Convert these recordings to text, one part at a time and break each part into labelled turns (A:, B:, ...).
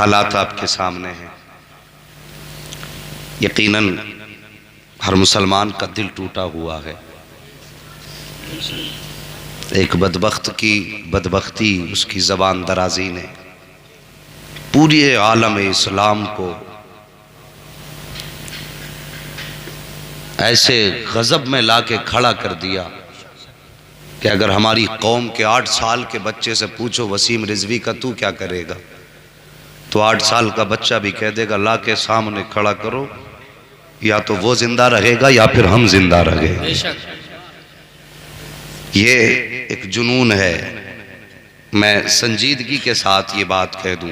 A: हालात आपके सामने हैं। यकीनन हर मुसलमान का दिल टूटा हुआ है। एक बदबख्त की बदबख्ती, उसकी ज़बान दराजी ने पूरी आलम इस्लाम को ऐसे गज़ब में लाके खड़ा कर दिया कि अगर हमारी कौम के 8 साल के बच्चे से पूछो वसीम रिजवी का तू क्या करेगा, तो 8 साल का बच्चा भी कह देगा ला के सामने खड़ा करो, या तो वो जिंदा रहेगा या फिर हम जिंदा रहेंगे। ये एक जुनून है। मैं संजीदगी के साथ ये बात कह दूं,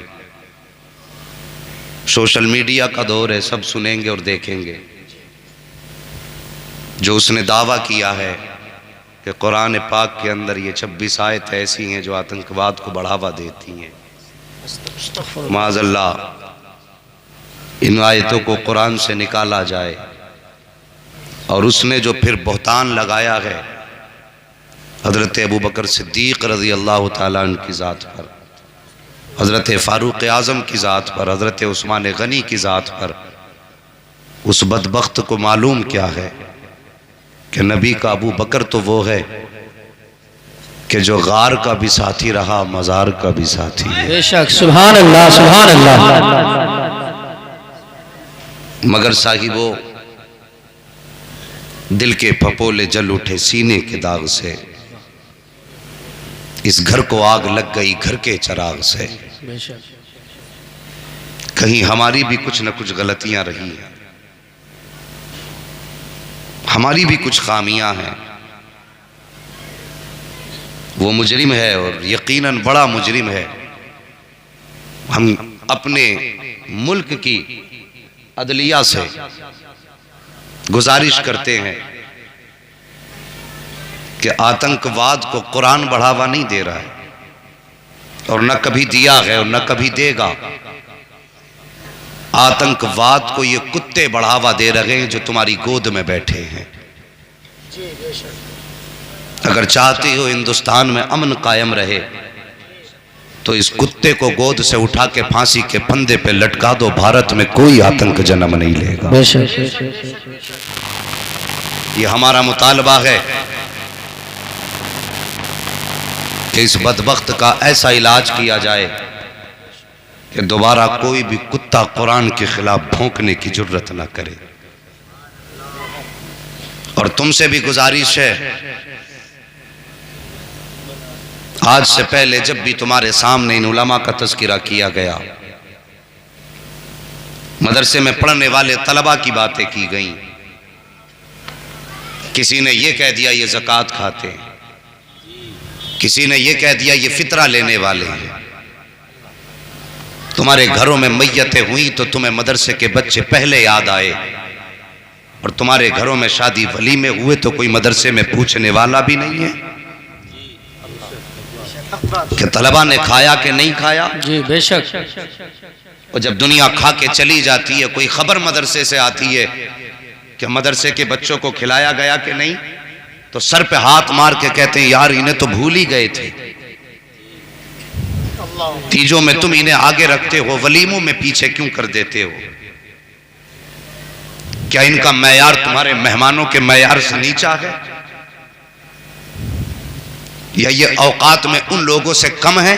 A: सोशल मीडिया का दौर है, सब सुनेंगे और देखेंगे। जो उसने दावा किया है कि कुरान पाक के अंदर ये 26 आयत ऐसी हैं जो आतंकवाद को बढ़ावा देती हैं, माज़अल्लाह इन आयतों को कुरान से निकाला जाए। और उसने जो फिर बहतान लगाया है हज़रत अबू बकर सिद्दीक़ रज़ी अल्लाह ताला अन्हु की ज़ात पर, हज़रत फ़ारूक़ आज़म की ज़ात पर, हज़रत उस्मान गनी की ज़ात पर, उस बदबख्त को मालूम क्या है कि नबी का अबू बकर तो वो है कि जो गार का भी साथी रहा, मज़ार का भी साथी है।
B: बेशक, सुभान अल्लाह, सुभान अल्लाह।
A: मगर साहिबो, दिल के फपोले जल उठे सीने के दाग से, इस घर को आग लग गई घर के चिराग से। कहीं हमारी भी कुछ न कुछ गलतियां रही हैं, हमारी भी कुछ खामियां हैं। वो मुजरिम है और यकीनन बड़ा मुजरिम है। हम अपने मुल्क की अदलिया से गुजारिश करते हैं कि आतंकवाद को कुरान बढ़ावा नहीं दे रहा है और न कभी दिया है और न कभी देगा। आतंकवाद को ये कुत्ते बढ़ावा दे रहे हैं जो तुम्हारी गोद में बैठे हैं। अगर चाहते हो हिंदुस्तान में अमन कायम रहे तो इस कुत्ते को गोद से उठा के फांसी के फंदे पे लटका दो, भारत में कोई आतंक जन्म नहीं लेगा। ये हमारा मुतालबा है कि इस बदबख्त का ऐसा इलाज किया जाए कि दोबारा कोई भी कुत्ता कुरान के खिलाफ भौंकने की जुर्रत ना करे। और तुमसे भी गुजारिश है, आज से पहले जब भी तुम्हारे सामने इन उलमा का तज़किरा किया गया, मदरसे में पढ़ने वाले तलबा की बातें की गई, किसी ने यह कह दिया ये ज़कात खाते हैं, किसी ने यह कह दिया ये फितरा लेने वाले हैं। तुम्हारे घरों में मैयतें हुई तो तुम्हें मदरसे के बच्चे पहले याद आए, और तुम्हारे घरों में शादी वलीमे हुए तो कोई मदरसे में पूछने वाला भी नहीं है कि तलबा ने खाया कि नहीं खाया।
B: जी बेशक।
A: और जब दुनिया खा के चली जाती है, कोई खबर मदरसे से आती है कि मदरसे के बच्चों को खिलाया गया कि नहीं, तो सर पे हाथ मार के कहते हैं यार इन्हें तो भूल ही गए थे। तीजों में तुम इन्हें आगे रखते हो, वलीमों में पीछे क्यों कर देते हो? क्या इनका मैयार तुम्हारे मेहमानों के मैयार से नीचा है, या ये औकात में उन लोगों से कम है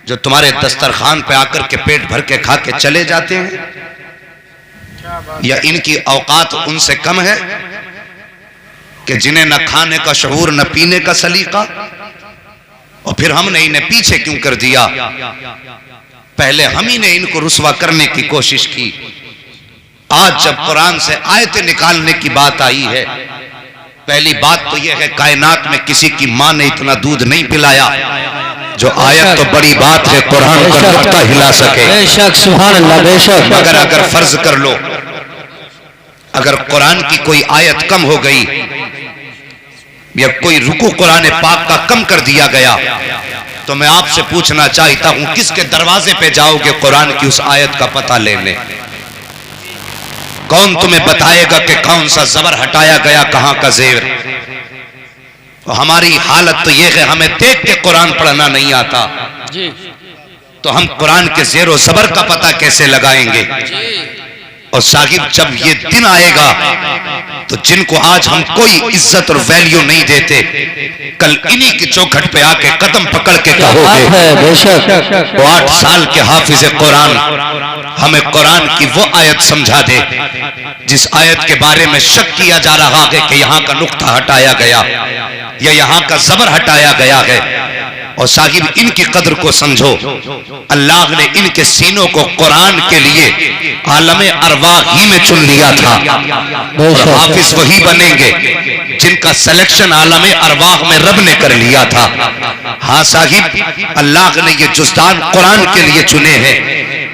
A: जो तुम्हारे दस्तरखान पे आकर के पेट भर के खा के चले जाते हैं, या इनकी औकात उनसे कम है कि जिन्हें न खाने का शऊर न पीने का सलीका, और फिर हमने इन्हें पीछे क्यों कर दिया? पहले हम ही ने इनको रुस्वा करने की कोशिश की। आज जब कुरान से आयतें निकालने की बात आई है, पहली बात तो यह है कायनात में किसी की मां ने इतना दूध नहीं पिलाया जो आयत तो बड़ी बात है कुरान का नुक्ता हिला सके।
B: बेशक, सुभान अल्लाह, बेशक।
A: मगर अगर फर्ज कर लो अगर कुरान की कोई आयत कम हो गई या कोई रुकू कुरान पाक का कम कर दिया गया, तो मैं आपसे पूछना चाहता हूं किसके दरवाजे पे जाओगे कुरान की उस आयत का पता लेने? कौन तुम्हें बताएगा कि कौन सा जबर हटाया गया, कहां का जेर? हमारी हालत तो यह है हमें देख के कुरान पढ़ना नहीं आता, तो हम कुरान के ज़ेर ज़बर का पता कैसे लगाएंगे? और साहिब जब ये दिन आएगा तो जिनको आज हम कोई इज्जत और वैल्यू नहीं देते, कल इन्हीं की चौखट पे आके कदम पकड़ के कहोगे वो 8 साल के हाफिज कुरान हमें कुरान की वो आयत समझा दे जिस आयत के बारे में शक किया जा रहा है कि यहाँ का नुक्ता हटाया गया या यहाँ का ज़बर हटाया गया है। और साहिब इनकी कदर को समझो, अल्लाह ने इनके सीनों को कुरान के लिए आलमे अरवाह ही में चुन लिया था और हाफिज वही बनेंगे जिनका सिलेक्शन आलमे अरवाह में रब ने कर लिया था। हाँ साहिब, अल्लाह ने ये जुज़दान कुरान के लिए चुने हैं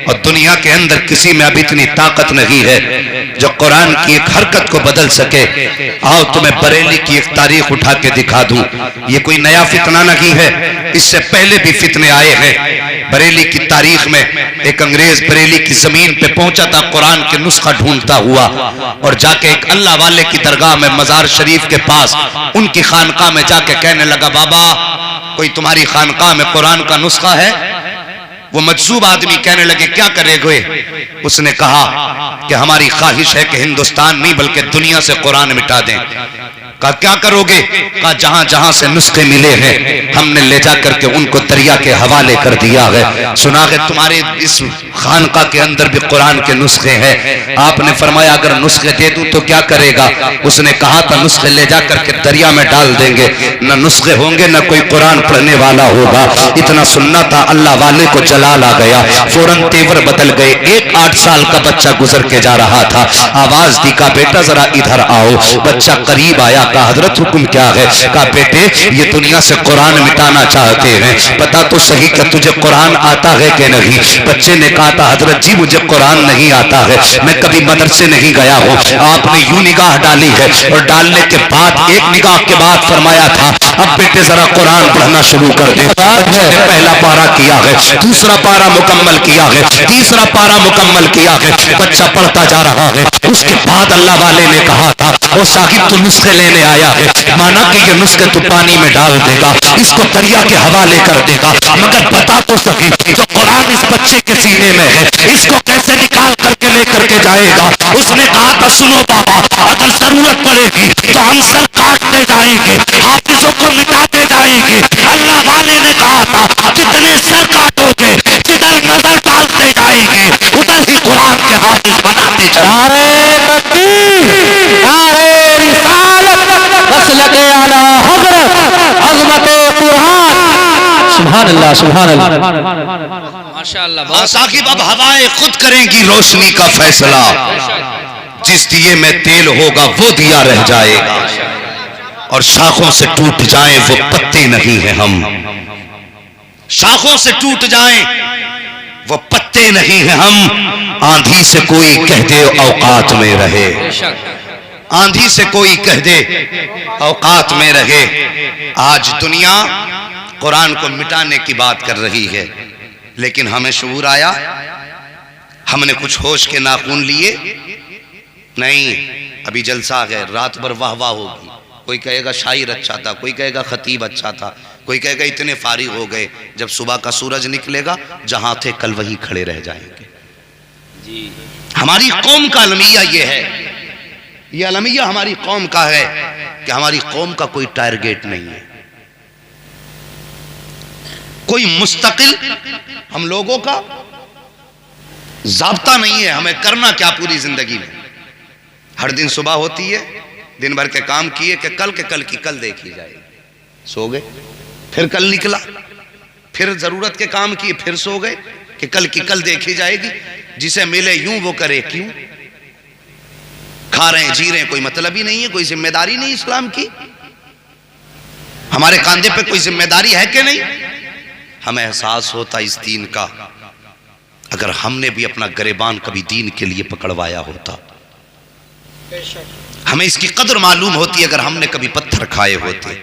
A: और दुनिया के अंदर किसी में अब इतनी ताकत नहीं है जो कुरान की एक हरकत को बदल सके। आओ तुम्हें बरेली की एक तारीख उठा के दिखा दूं। ये कोई नया फितना नहीं है, इससे पहले भी फितने आए हैं। बरेली की तारीख में एक अंग्रेज बरेली की जमीन पे पहुंचा था कुरान के नुस्खा ढूंढता हुआ और जाके एक अल्लाह वाले की दरगाह में मजार शरीफ के पास उनकी खानकाह में जाके कहने लगा, बाबा कोई तुम्हारी खानकाह में कुरान का नुस्खा है? वो मजसूब आदमी कहने लगे, क्या करेगे? उसने कहा कि हमारी ख्वाहिश है कि हिंदुस्तान नहीं बल्कि दुनिया से कुरान मिटा दें। कहा क्या करोगे? कहा जहां जहां से नुस्खे मिले हैं हमने ले जा करके उनको दरिया के हवाले कर दिया है। सुना है तुम्हारे इस खानका के अंदर भी कुरान के नुस्खे हैं। आपने फरमाया अगर नुस्खे दे दूं तो क्या करेगा? उसने कहा था नुस्खे ले जा करके दरिया में डाल देंगे, न नुस्खे होंगे न कोई कुरान पढ़ने वाला होगा। इतना सुनना था, अल्लाह वाले को जलाल आ गया, फौरन तेवर बदल गए। एक 8 साल का बच्चा गुजर के जा रहा था, आवाज दी, का बेटा जरा इधर आओ। बच्चा करीब आया, का हजरत हुक्म क्या है? कहा बेटे ये दुनिया से कुरान मिटाना चाहते हैं, पता तो सही कि तुझे कुरान आता है कि नहीं? बच्चे ने कहा था हजरत जी मुझे कुरान नहीं आता है, मैं कभी मदरसे नहीं गया हूँ। आपने यूं निगाह डाली है और डालने के बाद एक निगाह के बाद फरमाया था अब बेटे जरा कुरान पढ़ना शुरू कर दे। बच्चे ने पहला पारा किया है, दूसरा पारा मुकम्मल किया है, तीसरा पारा मुकम्मल किया है, बच्चा पढ़ता जा रहा है। उसके बाद अल्लाह वाले ने कहा था वो साहिब तू नुस्खे लेने आया है, माना कि ये नुस्खे तू पानी में डाल देगा, इसको दरिया के हवाले कर देगा, मगर बता तो सही जो कुरान इस बच्चे के सीने में है इसको कैसे निकाल करके लेकर के जाएगा? उसने कहा था सुनो बाबा, अगर जरूरत पड़ेगी तो हम सर काटते जाएंगे, हाफिजों को मिटाते जाएंगे। अल्लाह वाले ने कहा था जितने सर काटोगे, जिधर नजर डालते जाएंगे उधर ही कुरान के हाफिज बनाते जाएंगे।
B: सुभान अल्लाह, सुभान अल्लाह, माशाअल्लाह।
A: साकिब अब हवाएं खुद करेंगी रोशनी का फैसला, जिस दिए में तेल होगा वो दिया रह जाएगा और शाखों से टूट जाएं वो पत्ते नहीं हैं हम। शाखों से टूट जाएं वो पत्ते नहीं हैं हम। आंधी से कोई कह दे औकात में रहे, आंधी से कोई कह दे औकात में रहे। आज दुनिया कुरान को मिटाने की बात कर रही है, लेकिन हमें शऊर आया? हमने कुछ होश के नाखून लिए? नहीं, अभी जलसा है, रात भर वाह वाह होगी। कोई कहेगा शायर अच्छा था, कोई कहेगा खतीब अच्छा था, कोई कहेगा इतने फारिग हो गए। जब सुबह का सूरज निकलेगा जहां थे कल वहीं खड़े रह जाएंगे। हमारी कौम का अलमिया ये है, ये अलमिया हमारी कौम का है कि हमारी कौम का कोई टारगेट नहीं है, कोई मुस्तकिल हम लोगों का ज़ाब्ता नहीं है। हमें करना क्या पूरी जिंदगी में? हर दिन सुबह होती है, दिन भर के काम किए कि कल के कल की कल देखी जाएगी, सो गए, फिर कल निकला, फिर जरूरत के काम किए, फिर सो गए कि कल की कल देखी जाएगी। जिसे मिले यूं वो करे क्यों, खा रहे हैं जी रहे हैं, कोई मतलब ही नहीं है, कोई जिम्मेदारी नहीं इस्लाम की। हमारे कांधे पे कोई जिम्मेदारी है कि नहीं? हमें एहसास होता इस दीन का अगर हमने भी अपना गरेबान कभी दीन के लिए पकड़वाया होता। हमें इसकी कदर मालूम होती अगर हमने कभी पत्थर खाए होते।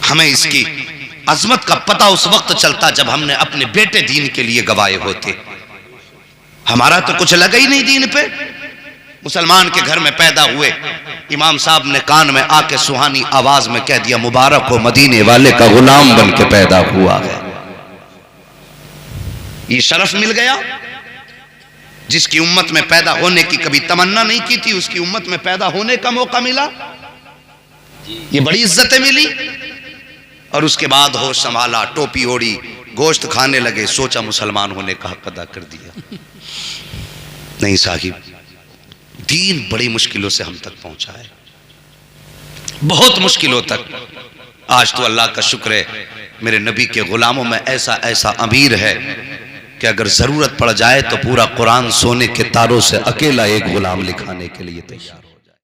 A: हमें इसकी अजमत का पता उस वक्त चलता जब हमने अपने बेटे दीन के लिए गवाए होते। हमारा तो कुछ लगा ही नहीं दीन पे। मुसलमान के घर में पैदा हुए, इमाम साहब ने कान में आके सुहानी आवाज में कह दिया मुबारक हो मदीने वाले का गुलाम बन के पैदा हुआ है। ये शरफ मिल गया। जिसकी उम्मत में पैदा होने की कभी तमन्ना नहीं की थी, उसकी उम्मत में पैदा होने का मौका मिला, ये बड़ी इज्जतें मिली। और उसके बाद होश संभाला, टोपी ओढ़ी, गोश्त खाने लगे, सोचा मुसलमान होने का हक अदा कर दिया। नहीं साहिब, दीन बड़ी मुश्किलों से हम तक पहुंचा है, बहुत मुश्किलों तक। आज तो अल्लाह का शुक्र है, मेरे नबी के गुलामों में ऐसा ऐसा अमीर है कि अगर जरूरत पड़ जाए तो पूरा कुरान सोने के तारों से अकेला एक गुलाम लिखाने के लिए तैयार।